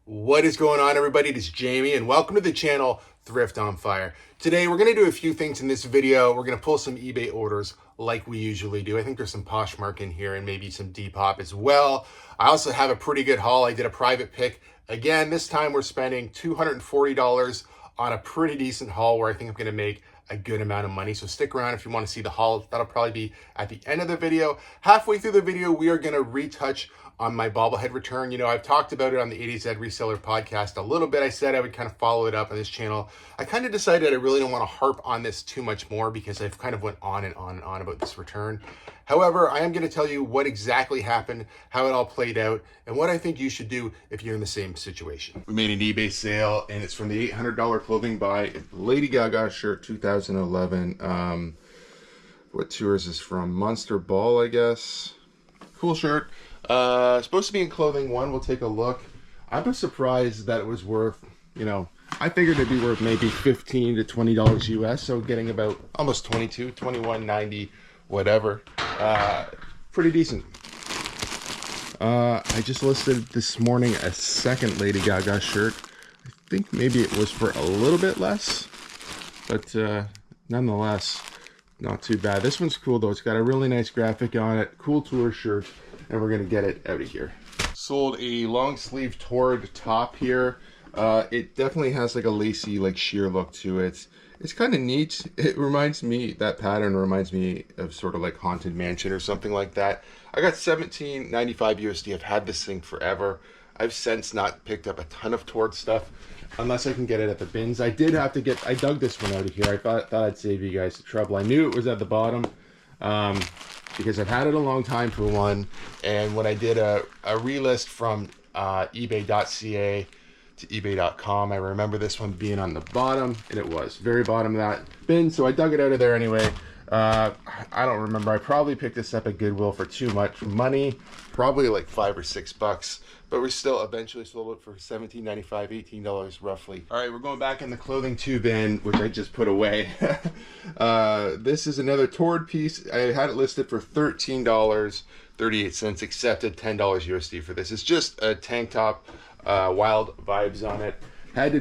What is going on, everybody? It is Jamie and welcome to the channel Thrift on Fire. Today we're going to do a few things in this video. We're going to pull some eBay orders like we usually do. I think there's some Poshmark in here and maybe some Depop as well. I also have a pretty good haul. I did a private pick. Again, this time we're spending $240 on a pretty decent haul where I think I'm going to make a good amount of money. So stick around if you want to see the haul. That'll probably be at the end of the video. Halfway through the video, we are going to retouch on my Bobblehead return. You know, I've talked about it on the Eh-To-Zed Reseller podcast a little bit. I said I would kind of follow it up on this channel. I kind of decided I really don't want to harp on this too much more because I've kind of went on and on and on about this return. However, I am going to tell you what exactly happened, how it all played out, and what I think you should do if you're in the same situation. We made an eBay sale, and it's from the $800 clothing buy. It's Lady Gaga shirt, 2011. What tour is this from? Monster Ball, I guess. Cool shirt. Supposed to be in clothing one. We'll take a look. I'm surprised that it was worth, you know, I figured it'd be worth maybe $15 to $20 US, so getting about almost 22, 21.90, whatever. Pretty decent. I just listed this morning a second Lady Gaga shirt. I think maybe it was for a little bit less, but nonetheless, not too bad. This one's cool though. It's got a really nice graphic on it. Cool tour shirt, and we're gonna get it out of here. Sold a long sleeve toward top here. It definitely has like a lacy, like sheer look to it. It's kind of neat. It reminds me, that pattern reminds me of sort of like Haunted Mansion or something like that. I got $17.95 USD. I've had this thing forever. I've since not picked up a ton of toward stuff unless I can get it at the bins. I did have to get, I dug this one out of here. I thought I'd save you guys the trouble. I knew it was at the bottom because I've had it a long time for one. And when I did a relist from ebay.ca to ebay.com, I remember this one being on the bottom, and it was very bottom of that bin, so I dug it out of there anyway. I don't remember. I probably picked this up at Goodwill for too much money, probably like $5 or $6, but we still eventually sold it for $17.95, $18 roughly. All right, we're going back in the clothing two bin, which I just put away. This is another toward piece. I had it listed for $13.38, accepted $10 USD for this. It's just a tank top, wild vibes on it. Had to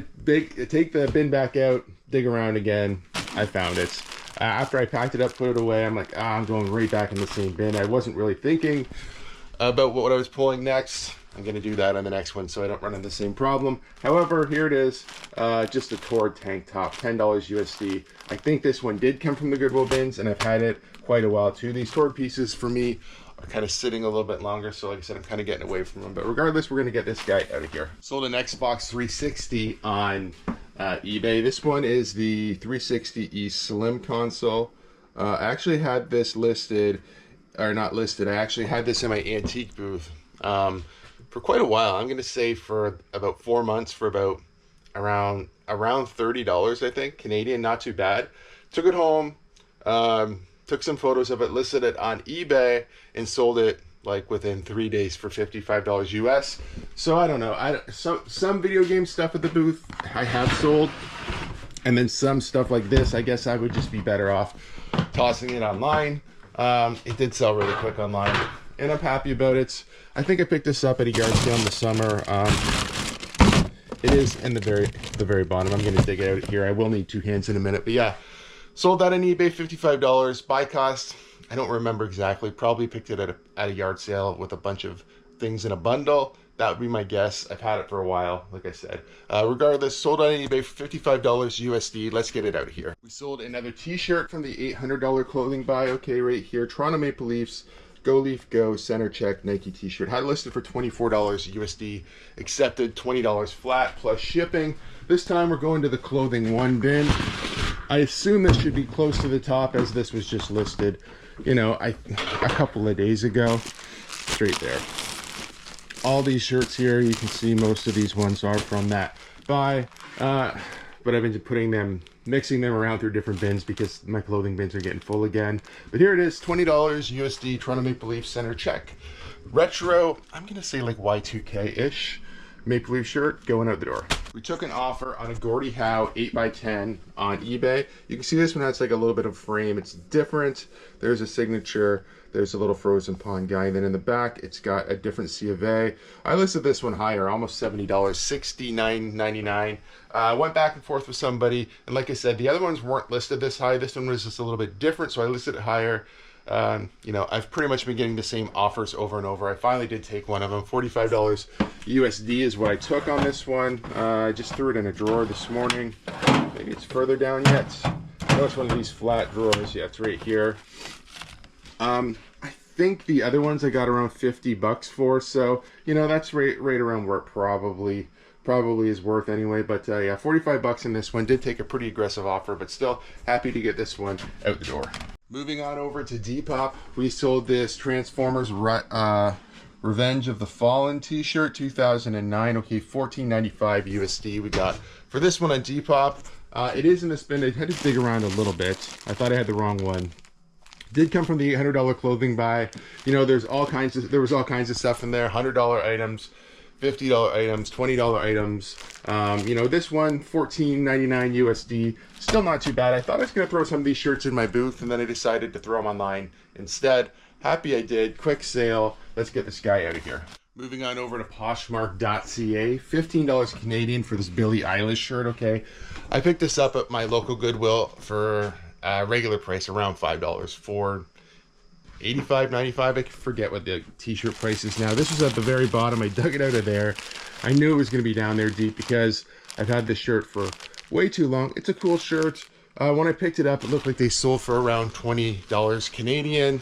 take the bin back out, dig around again. I found it. After I packed it up, put it away, I'm like, I'm going right back in the same bin. I wasn't really thinking about what I was pulling next. I'm going to do that on the next one so I don't run into the same problem. However, here it is, just a toward tank top, $10 USD. I think this one did come from the Goodwill bins, and I've had it quite a while too. These toward pieces for me are kind of sitting a little bit longer, so like I said, I'm kind of getting away from them. But regardless, we're going to get this guy out of here. Sold an Xbox 360 on eBay. This one is the 360e Slim console. I actually had this listed, or not listed, I actually had this in my antique booth for quite a while. I'm going to say for about 4 months, for about around $30, I think, Canadian, not too bad. Took it home, took some photos of it, listed it on eBay, and sold it like within 3 days for $55 US. So I don't know. Some video game stuff at the booth I have sold, and then some stuff like this, I guess I would just be better off tossing it online. It did sell really quick online, and I'm happy about it. I think I picked this up at a yard sale in the summer. It is in the very bottom. I'm going to dig it out here. I will need two hands in a minute, but yeah. Sold that on eBay, $55. Buy cost, I don't remember exactly. Probably picked it at a yard sale with a bunch of things in a bundle. That would be my guess. I've had it for a while, like I said. Regardless, sold on eBay for $55 USD. Let's get it out of here. We sold another t-shirt from the $800 clothing buy. Okay, right here. Toronto Maple Leafs, Go Leaf Go, center check, Nike t-shirt. Had it listed for $24 USD. Accepted $20 flat plus shipping. This time we're going to the clothing one bin. I assume this should be close to the top as this was just listed, you know, a couple of days ago. Straight there. All these shirts here, you can see most of these ones are from that buy. But I've been mixing them around through different bins because my clothing bins are getting full again. But here it is, $20 USD, Toronto Maple Leaf center check. Retro, I'm going to say like Y2K-ish. Maple Leaf shirt going out the door. We took an offer on a Gordie Howe 8x10 on eBay. You can see this one has like a little bit of frame. It's different. There's a signature. There's a little frozen pond guy. And then in the back, it's got a different C of A. I listed this one higher, almost $70, $69.99. I went back and forth with somebody. And like I said, the other ones weren't listed this high. This one was just a little bit different, so I listed it higher. You know, I've pretty much been getting the same offers over and over. I finally did take one of them. $45 USD is what I took on this one. I just threw it in a drawer this morning. Maybe it's further down yet. Oh, it's one of these flat drawers. Yeah, it's right here. I think the other ones I got around 50 bucks for, so you know that's right around where it probably is worth anyway. But yeah, 45 bucks in this one. Did take a pretty aggressive offer, but still happy to get this one out the door. Moving on over to Depop, we sold this Transformers Revenge of the Fallen t-shirt, 2009. Okay, $14.95 USD we got for this one on Depop. It is in the bin. I had to dig around a little bit. I thought I had the wrong one. Did come from the $800 clothing buy. You know, there was all kinds of stuff in there. $100 items, $50 items, $20 items. You know, this one, $14.99 USD. Still not too bad. I thought I was going to throw some of these shirts in my booth, and then I decided to throw them online instead. Happy I did. Quick sale. Let's get this guy out of here. Moving on over to Poshmark.ca. $15 Canadian for this Billie Eilish shirt, okay? I picked this up at my local Goodwill for regular price, around $5 for $85.95. I forget what the t-shirt price is now. This was at the very bottom. I dug it out of there. I knew it was going to be down there deep because I've had this shirt for way too long. It's a cool shirt. When I picked it up, it looked like they sold for around $20 Canadian.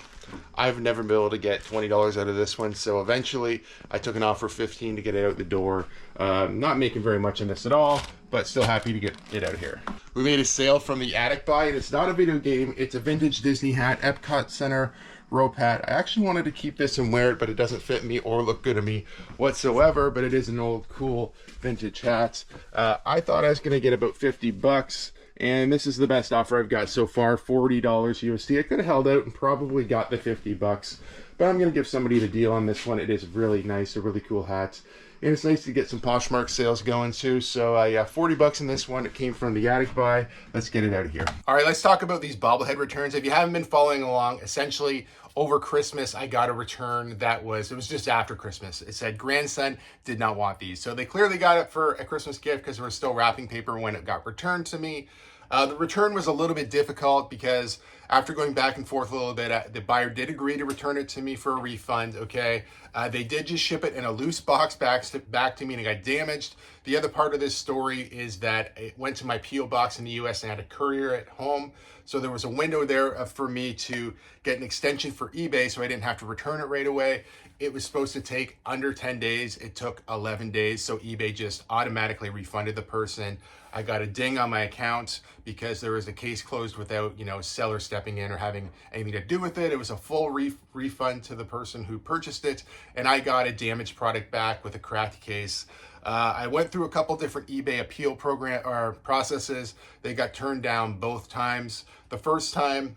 I've never been able to get $20 out of this one, so eventually I took an offer of $15 to get it out the door. Not making very much on this at all, but still happy to get it out here. We made a sale from the attic buy, and it's not a video game. It's a vintage Disney hat, Epcot Center rope hat. I actually wanted to keep this and wear it, but it doesn't fit me or look good on me whatsoever, but it is an old, cool, vintage hat. I thought I was going to get about 50 bucks. And this is the best offer I've got so far, $40 USD. I could have held out and probably got the 50 bucks, but I'm going to give somebody the deal on this one. It is really nice, a really cool hat. And it's nice to get some Poshmark sales going too. So yeah, 40 bucks in this one. It came from the attic buy. Let's get it out of here. All right, let's talk about these bobblehead returns. If you haven't been following along, essentially over Christmas, I got a return it was just after Christmas. It said grandson did not want these. So they clearly got it for a Christmas gift because there was still wrapping paper when it got returned to me. The return was a little bit difficult because after going back and forth a little bit, the buyer did agree to return it to me for a refund, okay? They did just ship it in a loose box back to me and it got damaged. The other part of this story is that it went to my P.O. box in the U.S. and I had a courier at home. So there was a window there for me to get an extension for eBay so I didn't have to return it right away. It was supposed to take under 10 days. It took 11 days. So eBay just automatically refunded the person. I got a ding on my account because there was a case closed without, you know, seller stepping in or having anything to do with it. It was a full refund to the person who purchased it. And I got a damaged product back with a cracked case. I went through a couple different eBay appeal processes. They got turned down both times. The first time,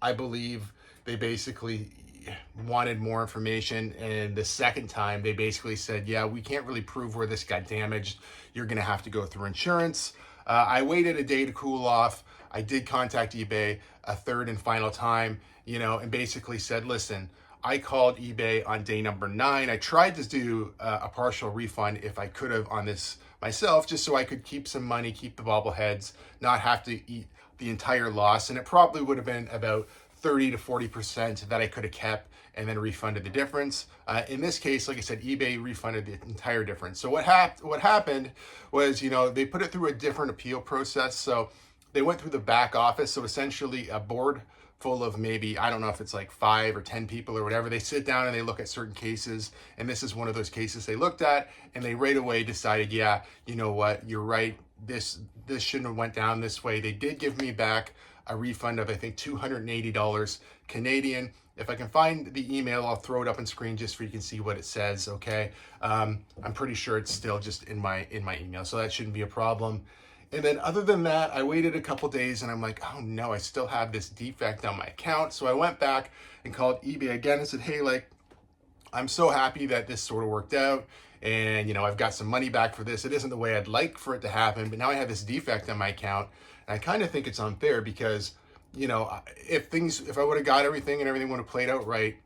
I believe they basically wanted more information, and the second time they basically said, yeah, we can't really prove where this got damaged. You're gonna have to go through insurance. I waited a day to cool off. I did contact eBay a third and final time, you know, and basically said, listen, I called eBay on day number 9. I tried to do a partial refund if I could have on this myself, just so I could keep some money, keep the bobbleheads, not have to eat the entire loss. And it probably would have been about 30 to 40% that I could have kept and then refunded the difference. In this case, like I said, eBay refunded the entire difference. So what happened was, you know, they put it through a different appeal process. So they went through the back office. So essentially a board full of maybe, I don't know if it's like 5 or 10 people or whatever. They sit down and they look at certain cases. And this is one of those cases they looked at, and they right away decided, yeah, you know what, you're right. This shouldn't have went down this way. They did give me back a refund of, I think, $280 Canadian. If I can find the email, I'll throw it up on screen just so you can see what it says, okay? I'm pretty sure it's still just in my email, so that shouldn't be a problem. And then other than that, I waited a couple days and I'm like, oh no, I still have this defect on my account. So I went back and called eBay again and said, hey, like, I'm so happy that this sort of worked out. and, you know, I've got some money back for this. It isn't the way I'd like for it to happen, but now I have this defect on my account. And I kind of think it's unfair because, you know, if I would have got everything and everything would have played out right,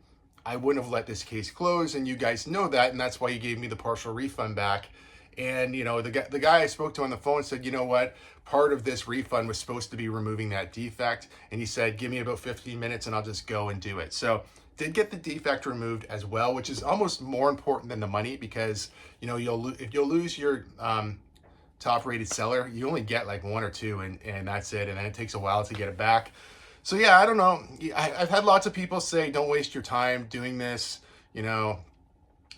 I wouldn't have let this case close, and you guys know that, and that's why you gave me the partial refund back. And, you know, the guy I spoke to on the phone said, you know what, part of this refund was supposed to be removing that defect. And he said, give me about 15 minutes and I'll just go and do it. So did get the defect removed as well, which is almost more important than the money, because, you know, if you'll lose your top rated seller, you only get like 1 or 2 and that's it. And then it takes a while to get it back. So yeah, I don't know. I've had lots of people say, don't waste your time doing this. You know,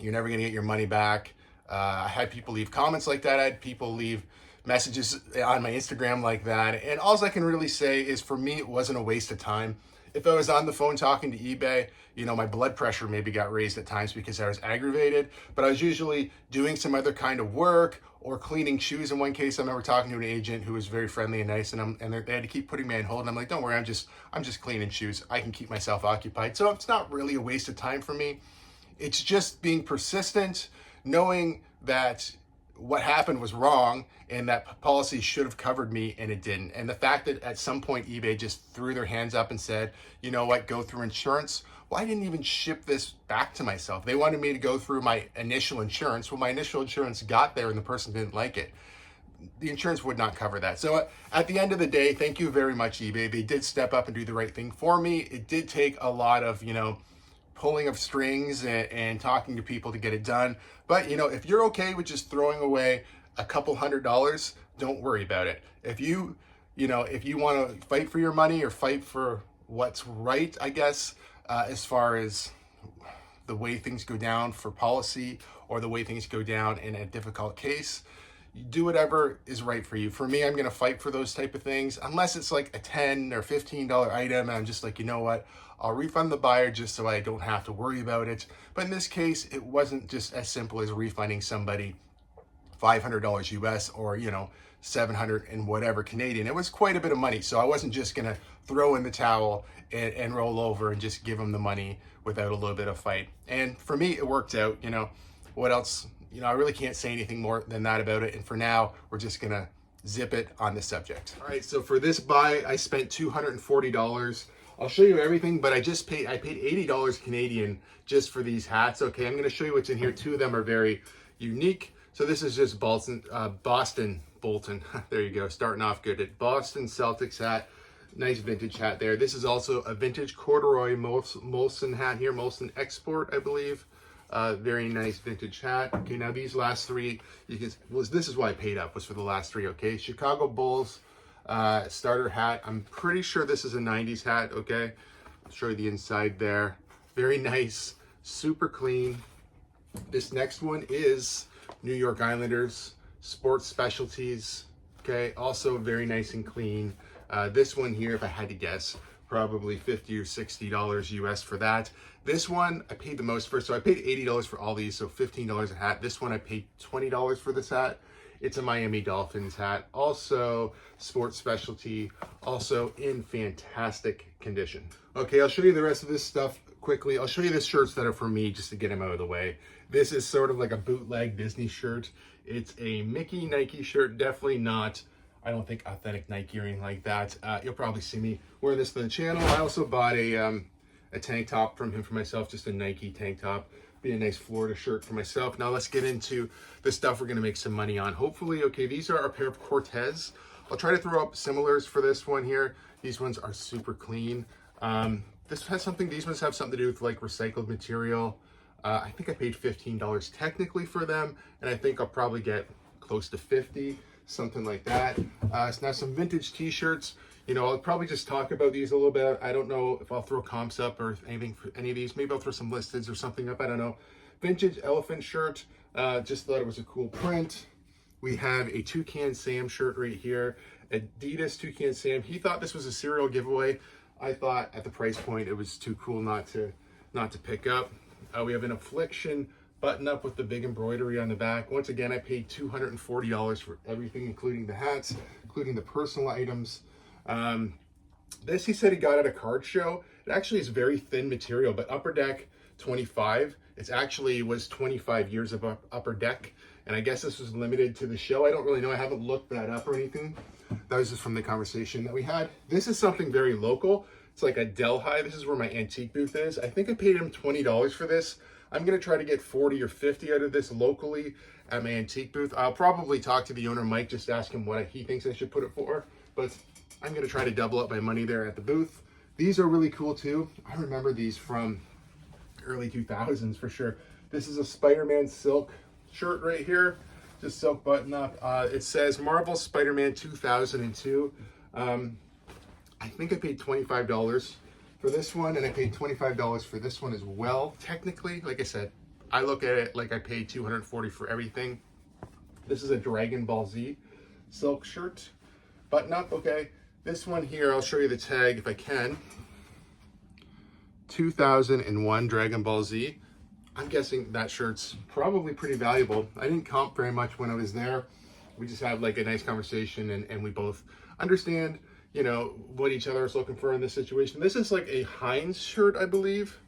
you're never going to get your money back. I had people leave comments like that. I had people leave messages on my Instagram like that. And all I can really say is, for me, it wasn't a waste of time. If I was on the phone talking to eBay, you know, my blood pressure maybe got raised at times because I was aggravated, but I was usually doing some other kind of work or cleaning shoes. In one case, I remember talking to an agent who was very friendly and nice, and they had to keep putting me on hold. And I'm like, don't worry, I'm just cleaning shoes. I can keep myself occupied. So it's not really a waste of time for me. It's just being persistent, knowing that what happened was wrong and that policy should have covered me and it didn't. And the fact that at some point eBay just threw their hands up and said, you know what, go through insurance. Well, I didn't even ship this back to myself. They wanted me to go through my initial insurance. Well, my initial insurance got there and the person didn't like it. The insurance would not cover that. So at the end of the day, thank you very much, eBay. They did step up and do the right thing for me. It did take a lot of, you know, pulling of strings and talking to people to get it done. But, you know, if you're okay with just throwing away a couple $100, don't worry about it. If you want to fight for your money or fight for what's right, I guess, as far as the way things go down for policy or the way things go down in a difficult case, you do whatever is right for you. For me, I'm going to fight for those type of things, unless it's like a $10 or $15 item. And I'm just like, you know what? I'll refund the buyer just so I don't have to worry about it. But in this case, it wasn't just as simple as refunding somebody $500 US or, you know, 700 and whatever Canadian. It was quite a bit of money. So I wasn't just going to throw in the towel and roll over and just give them the money without a little bit of fight. And for me, it worked out. You know, what else? You know, I really can't say anything more than that about it. And for now, we're just going to zip it on the subject. All right, so for this buy, I spent $240. I'll show you everything, but I paid $80 Canadian just for these hats. Okay, I'm going to show you what's in here. 2 of them are very unique. So this is just Boston Bolton. There you go, starting off good. At Boston Celtics hat. Nice vintage hat there. This is also a vintage corduroy Molson hat here, Molson Export, I believe. Very nice vintage hat. Okay, now these last 3, this is why I paid up, was for the last 3, okay? Chicago Bulls starter hat. I'm pretty sure this is a 90s hat, okay? I'll show you the inside there. Very nice, super clean. This next one is New York Islanders Sports Specialties, okay? Also very nice and clean. This one here, if I had to guess, probably $50 or $60 US for that. This one I paid the most for, so I paid $80 for all these, so $15 a hat. This one I paid $20 for this hat. It's a Miami Dolphins hat, also sports specialty, also in fantastic condition. Okay, I'll show you the rest of this stuff quickly. I'll show you the shirts that are for me just to get them out of the way. This is sort of like a bootleg Disney shirt. It's a Mickey Nike shirt, definitely not, I don't think, authentic Nike or anything like that. You'll probably see me wear this on the channel. I also bought a tank top from him for myself, just a Nike tank top. Be a nice Florida shirt for myself. Now let's get into the stuff we're gonna make some money on. Hopefully, okay, these are a pair of Cortez. I'll try to throw up similars for this one here. These ones are super clean. These ones have something to do with like recycled material. I think I paid $15 technically for them, and I think I'll probably get close to 50, something like that. So now some vintage t-shirts. You know, I'll probably just talk about these a little bit. I don't know if I'll throw comps up or anything for any of these. Maybe I'll throw some listeds or something up. I don't know. Vintage elephant shirt. Just thought it was a cool print. We have a Toucan Sam shirt right here. Adidas Toucan Sam. He thought this was a cereal giveaway. I thought at the price point it was too cool not to pick up. We have an Affliction button up with the big embroidery on the back. Once again, I paid $240 for everything, including the hats, including the personal items. This he said he got at a card show. It actually is very thin material, but Upper Deck 25 It's actually was 25 years of upper deck, and I guess this was limited to the show. I don't really know. I haven't looked that up or anything. That was just from the conversation that we had. This is something very local. It's like a Delhi. This is where my antique booth is. I think I paid him $20 for this. I'm gonna try to get 40 or 50 out of this locally at my antique booth. I'll probably talk to the owner, Mike, just ask him what he thinks I should put it for, but I'm gonna try to double up my money there at the booth. These are really cool too. I remember these from early 2000s for sure. This is a Spider-Man silk shirt right here, just silk button up. It says Marvel Spider-Man 2002. I think I paid $25 for this one, and I paid $25 for this one as well. Technically, like I said, I look at it like I paid $240 for everything. This is a Dragon Ball Z silk shirt, button up, okay. This one here, I'll show you the tag if I can. 2001 Dragon Ball Z. I'm guessing that shirt's probably pretty valuable. I didn't comp very much when I was there. We just had like a nice conversation, and we both understand, you know, what each other is looking for in this situation. This is like a Heinz shirt, I believe.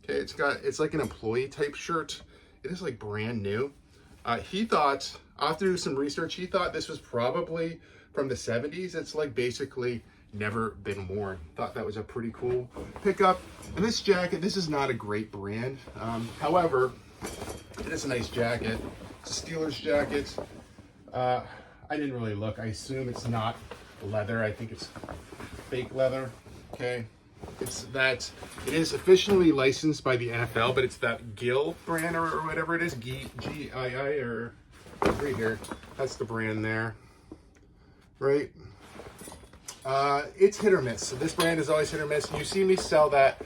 Okay, it's like an employee type shirt. It is like brand new. He thought, after doing some research, he thought this was probably from the 70s. It's like basically never been worn. Thought that was a pretty cool pickup. And this jacket, this is not a great brand. However, it is a nice jacket. It's a Steelers jacket. I didn't really look. I assume it's not leather. I think it's fake leather. Okay. It is officially licensed by the NFL, but it's that Cail brand or whatever it is. G-I-I or right here. That's the brand there. Right? It's hit or miss. So this brand is always hit or miss. You see me sell that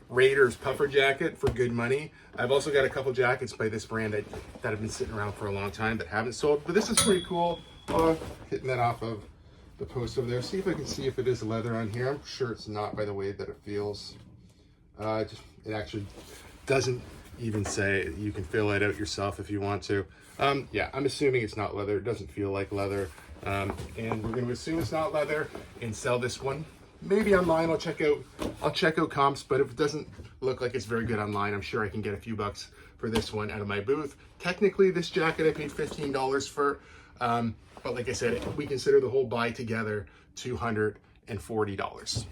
Raiders puffer jacket for good money. I've also got a couple jackets by this brand that have been sitting around for a long time that haven't sold, but this is pretty cool. Hitting that off of the post over there. See if I can see if it is leather on here. I'm sure it's not by the way that it feels. It actually doesn't even say. You can fill it out yourself if you want to. Yeah, I'm assuming it's not leather. It doesn't feel like leather. And we're going to assume it's not leather and sell this one. Maybe online. I'll check out comps, but if it doesn't look like it's very good online, I'm sure I can get a few bucks for this one out of my booth. Technically, this jacket I paid $15 for. But like I said, we consider the whole buy together $240.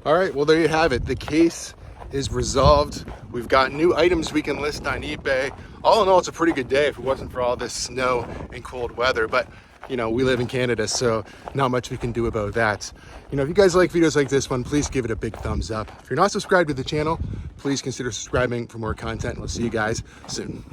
All right, well, there you have it. The case is resolved. We've got new items we can list on eBay. All in all, it's a pretty good day if it wasn't for all this snow and cold weather. But, you know, we live in Canada, so not much we can do about that. You know, if you guys like videos like this one, please give it a big thumbs up. If you're not subscribed to the channel, please consider subscribing for more content. We'll see you guys soon.